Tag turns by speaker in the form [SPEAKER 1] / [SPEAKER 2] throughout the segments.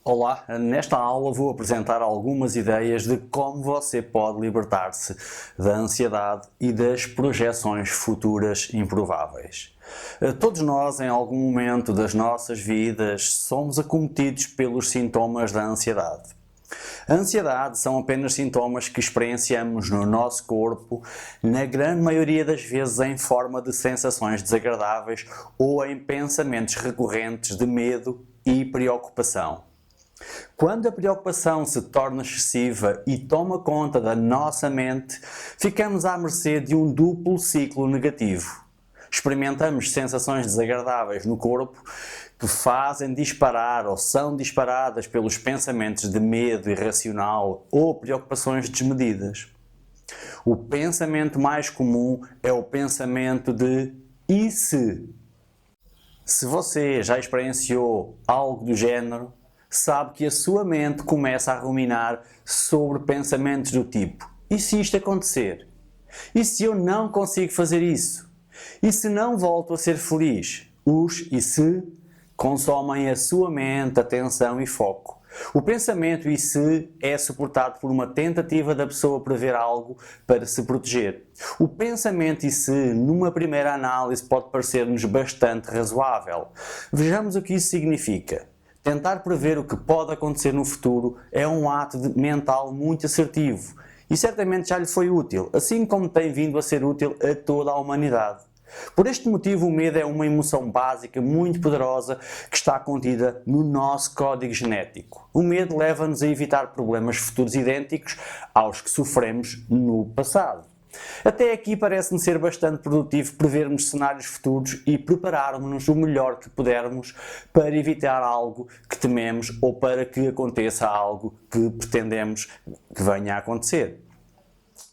[SPEAKER 1] Olá, nesta aula vou apresentar algumas ideias de como você pode libertar-se da ansiedade e das projeções futuras improváveis. Todos nós, em algum momento das nossas vidas, somos acometidos pelos sintomas da ansiedade. A ansiedade são apenas sintomas que experienciamos no nosso corpo, na grande maioria das vezes em forma de sensações desagradáveis ou em pensamentos recorrentes de medo e preocupação. Quando a preocupação se torna excessiva e toma conta da nossa mente, ficamos à mercê de um duplo ciclo negativo. Experimentamos sensações desagradáveis no corpo que fazem disparar ou são disparadas pelos pensamentos de medo irracional ou preocupações desmedidas. O pensamento mais comum é o pensamento de "e se?". Se você já experienciou algo do género, sabe que a sua mente começa a ruminar sobre pensamentos do tipo: e se isto acontecer? E se eu não consigo fazer isso? E se não volto a ser feliz? Os "e se" consomem a sua mente, atenção e foco. O pensamento "e se" é suportado por uma tentativa da pessoa prever algo para se proteger. O pensamento "e se", numa primeira análise, pode parecer-nos bastante razoável. Vejamos o que isso significa. Tentar prever o que pode acontecer no futuro é um ato mental muito assertivo e certamente já lhe foi útil, assim como tem vindo a ser útil a toda a humanidade. Por este motivo, o medo é uma emoção básica muito poderosa que está contida no nosso código genético. O medo leva-nos a evitar problemas futuros idênticos aos que sofremos no passado. Até aqui parece-me ser bastante produtivo prevermos cenários futuros e prepararmos-nos o melhor que pudermos para evitar algo que tememos ou para que aconteça algo que pretendemos que venha a acontecer.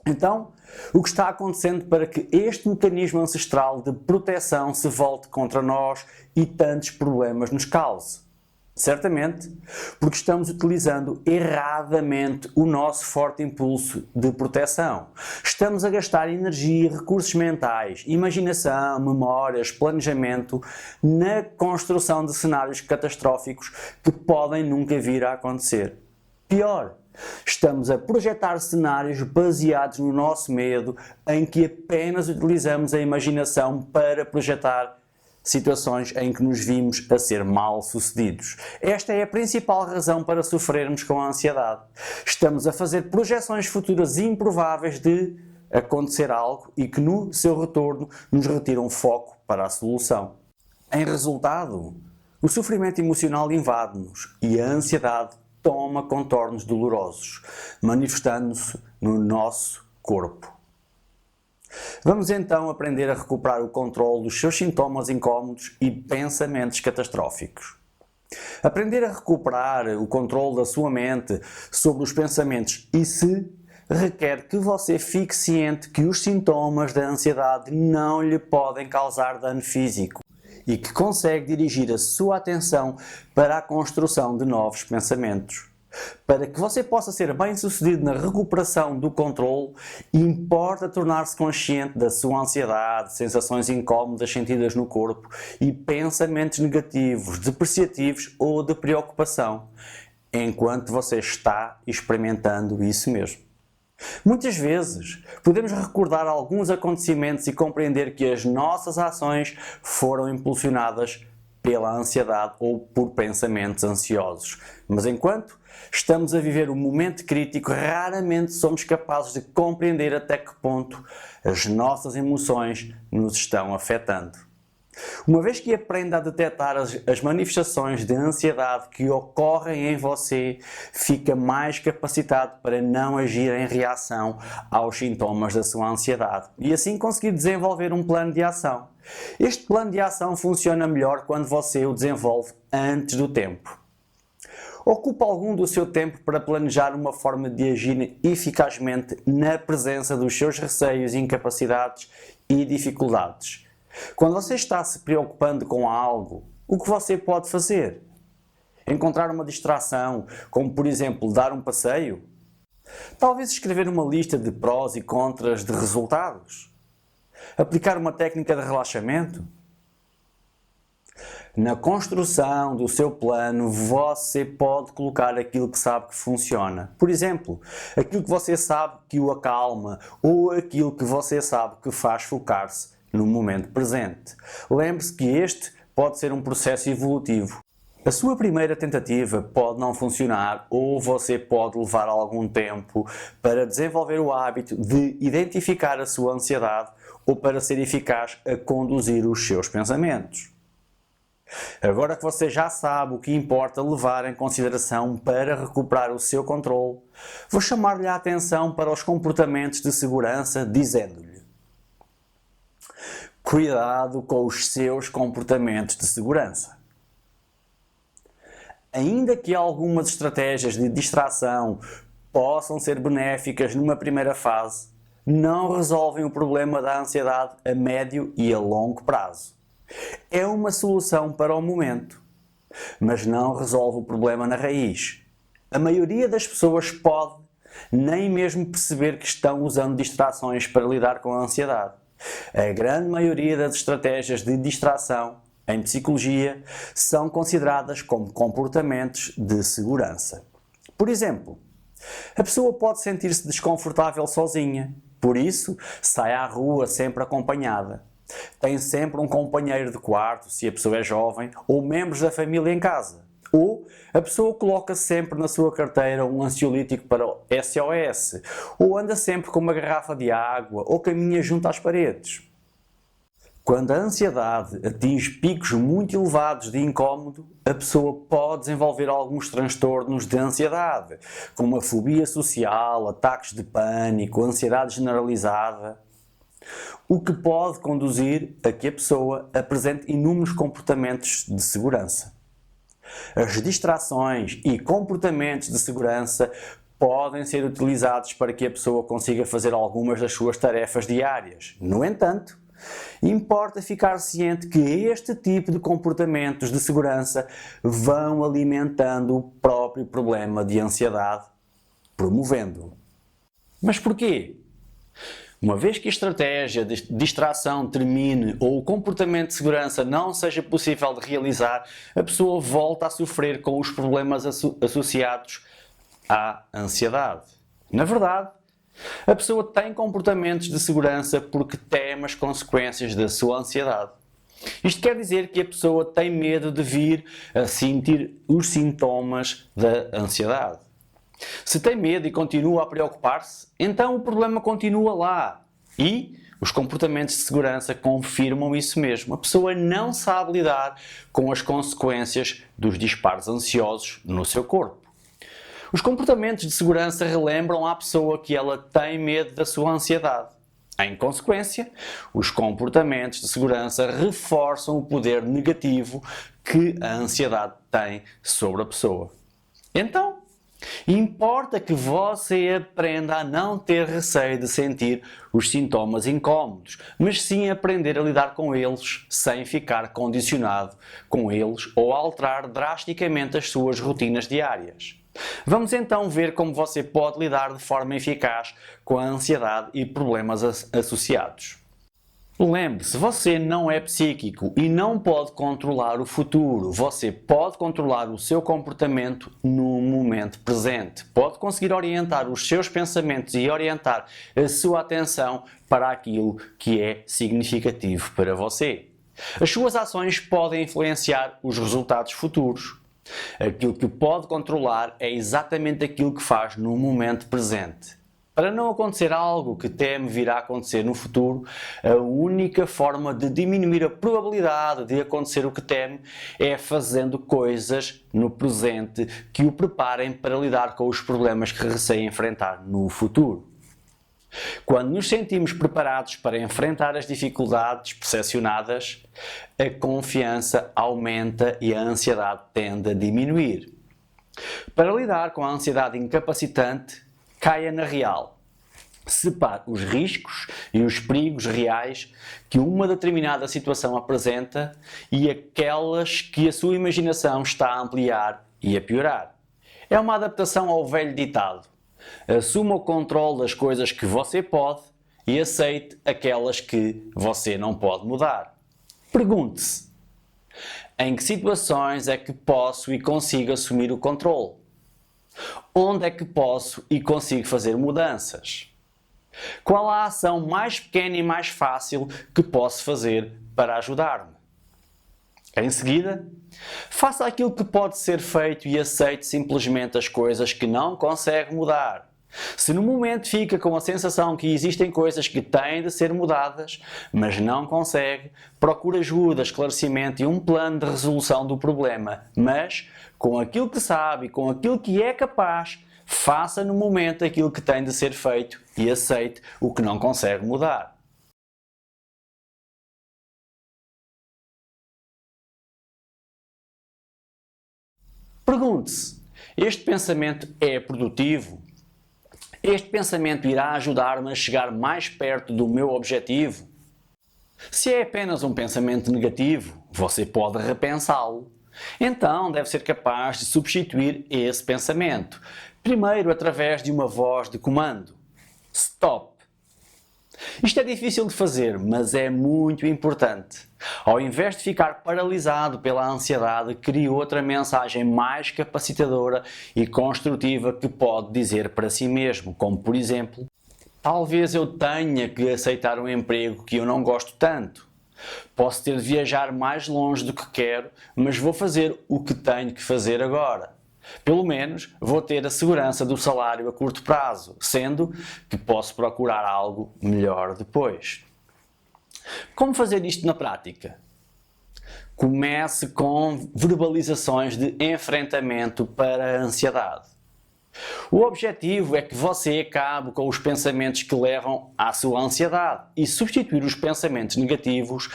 [SPEAKER 1] Então, o que está acontecendo para que este mecanismo ancestral de proteção se volte contra nós e tantos problemas nos cause? Certamente, porque estamos utilizando erradamente o nosso forte impulso de proteção. Estamos a gastar energia, recursos mentais, imaginação, memórias, planejamento na construção de cenários catastróficos que podem nunca vir a acontecer. Pior, estamos a projetar cenários baseados no nosso medo, em que apenas utilizamos a imaginação para projetar situações em que nos vimos a ser mal-sucedidos. Esta é a principal razão para sofrermos com a ansiedade. Estamos a fazer projeções futuras improváveis de acontecer algo e que no seu retorno nos retiram foco para a solução. Em resultado, o sofrimento emocional invade-nos e a ansiedade toma contornos dolorosos, manifestando-se no nosso corpo. Vamos então aprender a recuperar o controle dos seus sintomas incómodos e pensamentos catastróficos. Aprender a recuperar o controle da sua mente sobre os pensamentos "e se" requer que você fique ciente que os sintomas da ansiedade não lhe podem causar dano físico e que consegue dirigir a sua atenção para a construção de novos pensamentos. Para que você possa ser bem-sucedido na recuperação do controle, importa tornar-se consciente da sua ansiedade, sensações incómodas sentidas no corpo e pensamentos negativos, depreciativos ou de preocupação, enquanto você está experimentando isso mesmo. Muitas vezes, podemos recordar alguns acontecimentos e compreender que as nossas ações foram impulsionadas pela ansiedade ou por pensamentos ansiosos. Mas enquanto estamos a viver um momento crítico, raramente somos capazes de compreender até que ponto as nossas emoções nos estão afetando. Uma vez que aprenda a detectar as manifestações de ansiedade que ocorrem em você, fica mais capacitado para não agir em reação aos sintomas da sua ansiedade e assim conseguir desenvolver um plano de ação. Este plano de ação funciona melhor quando você o desenvolve antes do tempo. Ocupe algum do seu tempo para planejar uma forma de agir eficazmente na presença dos seus receios, incapacidades e dificuldades. Quando você está se preocupando com algo, o que você pode fazer? Encontrar uma distração, como por exemplo dar um passeio? Talvez escrever uma lista de prós e contras de resultados? Aplicar uma técnica de relaxamento? Na construção do seu plano, você pode colocar aquilo que sabe que funciona. Por exemplo, aquilo que você sabe que o acalma ou aquilo que você sabe que faz focar-se no momento presente. Lembre-se que este pode ser um processo evolutivo. A sua primeira tentativa pode não funcionar ou você pode levar algum tempo para desenvolver o hábito de identificar a sua ansiedade ou para ser eficaz a conduzir os seus pensamentos. Agora que você já sabe o que importa levar em consideração para recuperar o seu controle, vou chamar-lhe a atenção para os comportamentos de segurança, dizendo-lhe: cuidado com os seus comportamentos de segurança. Ainda que algumas estratégias de distração possam ser benéficas numa primeira fase, não resolvem o problema da ansiedade a médio e a longo prazo. É uma solução para o momento, mas não resolve o problema na raiz. A maioria das pessoas pode nem mesmo perceber que estão usando distrações para lidar com a ansiedade. A grande maioria das estratégias de distração, em psicologia, são consideradas como comportamentos de segurança. Por exemplo, a pessoa pode sentir-se desconfortável sozinha, por isso sai à rua sempre acompanhada. Tem sempre um companheiro de quarto, se a pessoa é jovem, ou membros da família em casa. Ou a pessoa coloca sempre na sua carteira um ansiolítico para o SOS, ou anda sempre com uma garrafa de água, ou caminha junto às paredes. Quando a ansiedade atinge picos muito elevados de incómodo, a pessoa pode desenvolver alguns transtornos de ansiedade, como a fobia social, ataques de pânico, ansiedade generalizada, o que pode conduzir a que a pessoa apresente inúmeros comportamentos de segurança. As distrações e comportamentos de segurança podem ser utilizados para que a pessoa consiga fazer algumas das suas tarefas diárias. No entanto, importa ficar ciente que este tipo de comportamentos de segurança vão alimentando o próprio problema de ansiedade, promovendo-o. Mas porquê? Uma vez que a estratégia de distração termine ou o comportamento de segurança não seja possível de realizar, a pessoa volta a sofrer com os problemas associados à ansiedade. Na verdade, a pessoa tem comportamentos de segurança porque teme as consequências da sua ansiedade. Isto quer dizer que a pessoa tem medo de vir a sentir os sintomas da ansiedade. Se tem medo e continua a preocupar-se, então o problema continua lá. E os comportamentos de segurança confirmam isso mesmo. A pessoa não sabe lidar com as consequências dos disparos ansiosos no seu corpo. Os comportamentos de segurança relembram à pessoa que ela tem medo da sua ansiedade. Em consequência, os comportamentos de segurança reforçam o poder negativo que a ansiedade tem sobre a pessoa. Então, importa que você aprenda a não ter receio de sentir os sintomas incómodos, mas sim aprender a lidar com eles sem ficar condicionado com eles ou alterar drasticamente as suas rotinas diárias. Vamos então ver como você pode lidar de forma eficaz com a ansiedade e problemas associados. Lembre-se, você não é psíquico e não pode controlar o futuro. Você pode controlar o seu comportamento no momento presente. Pode conseguir orientar os seus pensamentos e orientar a sua atenção para aquilo que é significativo para você. As suas ações podem influenciar os resultados futuros. Aquilo que pode controlar é exatamente aquilo que faz no momento presente. Para não acontecer algo que teme vir a acontecer no futuro, a única forma de diminuir a probabilidade de acontecer o que teme é fazendo coisas no presente que o preparem para lidar com os problemas que receia enfrentar no futuro. Quando nos sentimos preparados para enfrentar as dificuldades percepcionadas, a confiança aumenta e a ansiedade tende a diminuir. Para lidar com a ansiedade incapacitante, caia na real. Separe os riscos e os perigos reais que uma determinada situação apresenta e aquelas que a sua imaginação está a ampliar e a piorar. É uma adaptação ao velho ditado: assuma o controle das coisas que você pode e aceite aquelas que você não pode mudar. Pergunte-se: Em que situações é que posso e consigo assumir o controle? Onde é que posso e consigo fazer mudanças? Qual a ação mais pequena e mais fácil que posso fazer para ajudar-me? Em seguida, faça aquilo que pode ser feito e aceite simplesmente as coisas que não consegue mudar. Se no momento fica com a sensação que existem coisas que têm de ser mudadas, mas não consegue, procure ajuda, esclarecimento e um plano de resolução do problema. Mas, com aquilo que sabe e com aquilo que é capaz, faça no momento aquilo que tem de ser feito e aceite o que não consegue mudar. Pergunte-se: este pensamento é produtivo? Este pensamento irá ajudar-me a chegar mais perto do meu objetivo? Se é apenas um pensamento negativo, você pode repensá-lo. Então deve ser capaz de substituir esse pensamento. Primeiro através de uma voz de comando. Stop. Isto é difícil de fazer, mas é muito importante. Ao invés de ficar paralisado pela ansiedade, crie outra mensagem mais capacitadora e construtiva que pode dizer para si mesmo, como por exemplo: talvez eu tenha que aceitar um emprego que eu não gosto tanto. Posso ter de viajar mais longe do que quero, mas vou fazer o que tenho que fazer agora. Pelo menos vou ter a segurança do salário a curto prazo, sendo que posso procurar algo melhor depois. Como fazer isto na prática? Comece com verbalizações de enfrentamento para a ansiedade. O objetivo é que você acabe com os pensamentos que levam à sua ansiedade e substituir os pensamentos negativos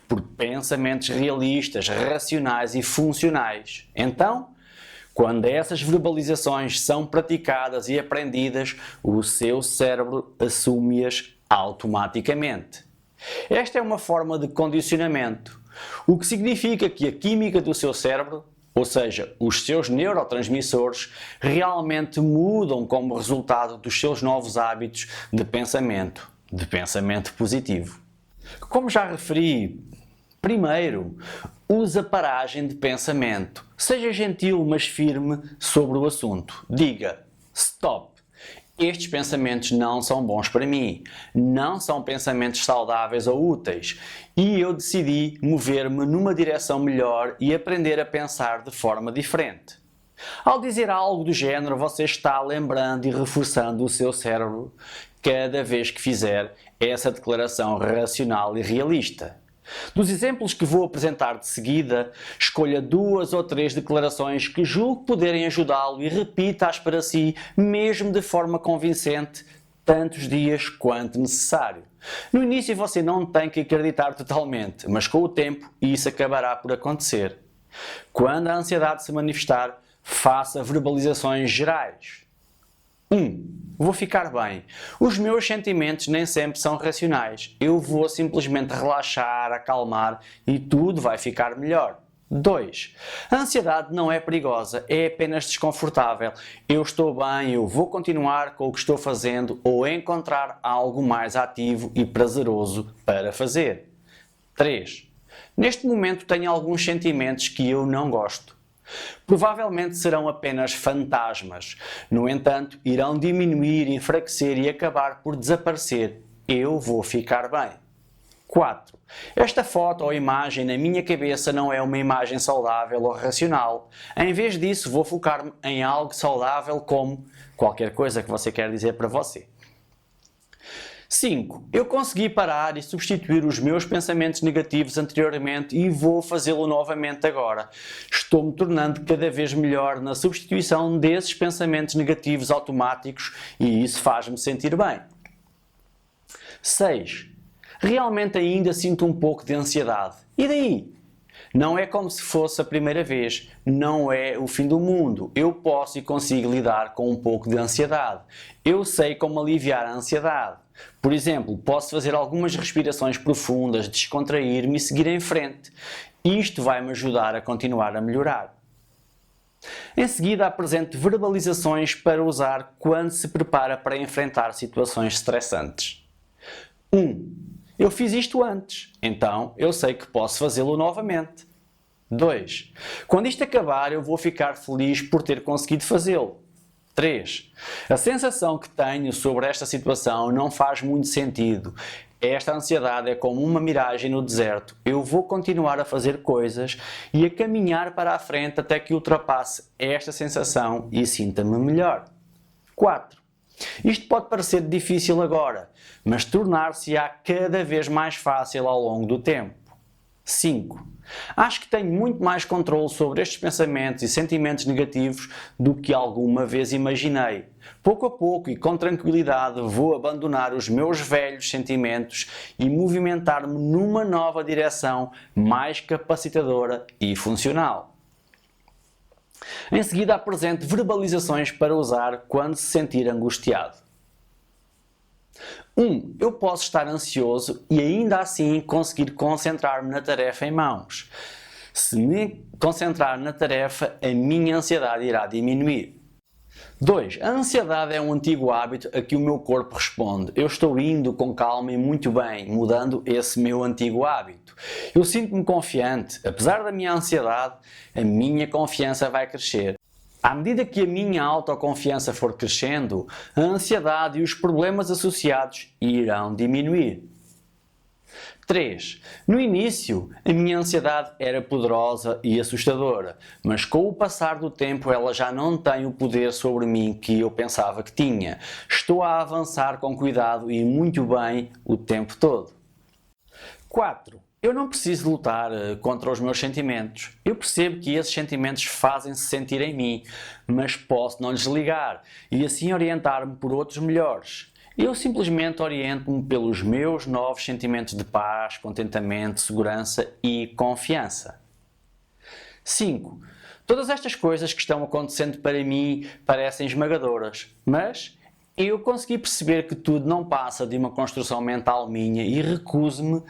[SPEAKER 1] por pensamentos realistas, racionais e funcionais. Então, quando essas verbalizações são praticadas e aprendidas, o seu cérebro assume-as automaticamente. Esta é uma forma de condicionamento, o que significa que a química do seu cérebro, ou seja, os seus neurotransmissores, realmente mudam como resultado dos seus novos hábitos de pensamento positivo. Como já referi, primeiro, use a paragem de pensamento. Seja gentil, mas firme sobre o assunto. Diga: stop. Estes pensamentos não são bons para mim. Não são pensamentos saudáveis ou úteis. E eu decidi mover-me numa direção melhor e aprender a pensar de forma diferente. Ao dizer algo do género, você está lembrando e reforçando o seu cérebro cada vez que fizer essa declaração racional e realista. Dos exemplos que vou apresentar de seguida, escolha 2 ou 3 declarações que julgue poderem ajudá-lo e repita-as para si, mesmo de forma convincente, tantos dias quanto necessário. No início você não tem que acreditar totalmente, mas com o tempo isso acabará por acontecer. Quando a ansiedade se manifestar, faça verbalizações gerais. 1. Vou ficar bem. Os meus sentimentos nem sempre são racionais. Eu vou simplesmente relaxar, acalmar e tudo vai ficar melhor. 2. A ansiedade não é perigosa, é apenas desconfortável. Eu estou bem, eu vou continuar com o que estou fazendo ou encontrar algo mais ativo e prazeroso para fazer. 3. Neste momento tenho alguns sentimentos que eu não gosto. Provavelmente serão apenas fantasmas. No entanto, irão diminuir, enfraquecer e acabar por desaparecer. Eu vou ficar bem. 4. Esta foto ou imagem na minha cabeça não é uma imagem saudável ou racional. Em vez disso, vou focar-me em algo saudável como qualquer coisa que você quer dizer para você. 5. Eu consegui parar e substituir os meus pensamentos negativos anteriormente e vou fazê-lo novamente agora. Estou-me tornando cada vez melhor na substituição desses pensamentos negativos automáticos e isso faz-me sentir bem. 6. Realmente ainda sinto um pouco de ansiedade. E daí? Não é como se fosse a primeira vez, não é o fim do mundo. Eu posso e consigo lidar com um pouco de ansiedade. Eu sei como aliviar a ansiedade. Por exemplo, posso fazer algumas respirações profundas, descontrair-me e seguir em frente. Isto vai-me ajudar a continuar a melhorar. Em seguida, apresento verbalizações para usar quando se prepara para enfrentar situações estressantes. 1. Eu fiz isto antes, então eu sei que posso fazê-lo novamente. 2. Quando isto acabar, eu vou ficar feliz por ter conseguido fazê-lo. 3. A sensação que tenho sobre esta situação não faz muito sentido. Esta ansiedade é como uma miragem no deserto. Eu vou continuar a fazer coisas e a caminhar para a frente até que ultrapasse esta sensação e sinta-me melhor. 4. Isto pode parecer difícil agora, mas tornar-se-á cada vez mais fácil ao longo do tempo. 5. Acho que tenho muito mais controle sobre estes pensamentos e sentimentos negativos do que alguma vez imaginei. Pouco a pouco e com tranquilidade vou abandonar os meus velhos sentimentos e movimentar-me numa nova direção mais capacitadora e funcional. Em seguida, apresente verbalizações para usar quando se sentir angustiado. 1. Eu posso estar ansioso e ainda assim conseguir concentrar-me na tarefa em mãos. Se me concentrar na tarefa, a minha ansiedade irá diminuir. 2. A ansiedade é um antigo hábito a que o meu corpo responde. Eu estou indo com calma e muito bem, mudando esse meu antigo hábito. Eu sinto-me confiante. Apesar da minha ansiedade, a minha confiança vai crescer. À medida que a minha autoconfiança for crescendo, a ansiedade e os problemas associados irão diminuir. 3. No início, a minha ansiedade era poderosa e assustadora, mas com o passar do tempo ela já não tem o poder sobre mim que eu pensava que tinha. Estou a avançar com cuidado e muito bem o tempo todo. 4. Eu não preciso lutar contra os meus sentimentos. Eu percebo que esses sentimentos fazem-se sentir em mim, mas posso não desligar e assim orientar-me por outros melhores. Eu simplesmente oriento-me pelos meus novos sentimentos de paz, contentamento, segurança e confiança. 5. Todas estas coisas que estão acontecendo para mim parecem esmagadoras, mas eu consegui perceber que tudo não passa de uma construção mental minha e recuso-me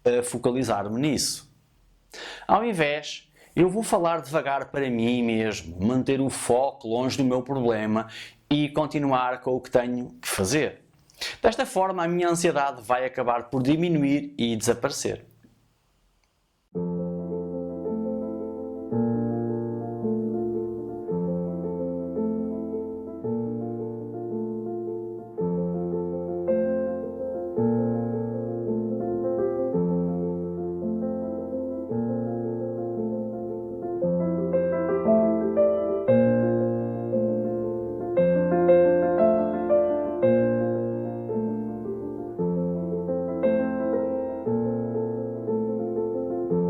[SPEAKER 1] a focalizar-me nisso. Ao invés, eu vou falar devagar para mim mesmo, manter o foco longe do meu problema e continuar com o que tenho que fazer. Desta forma, a minha ansiedade vai acabar por diminuir e desaparecer.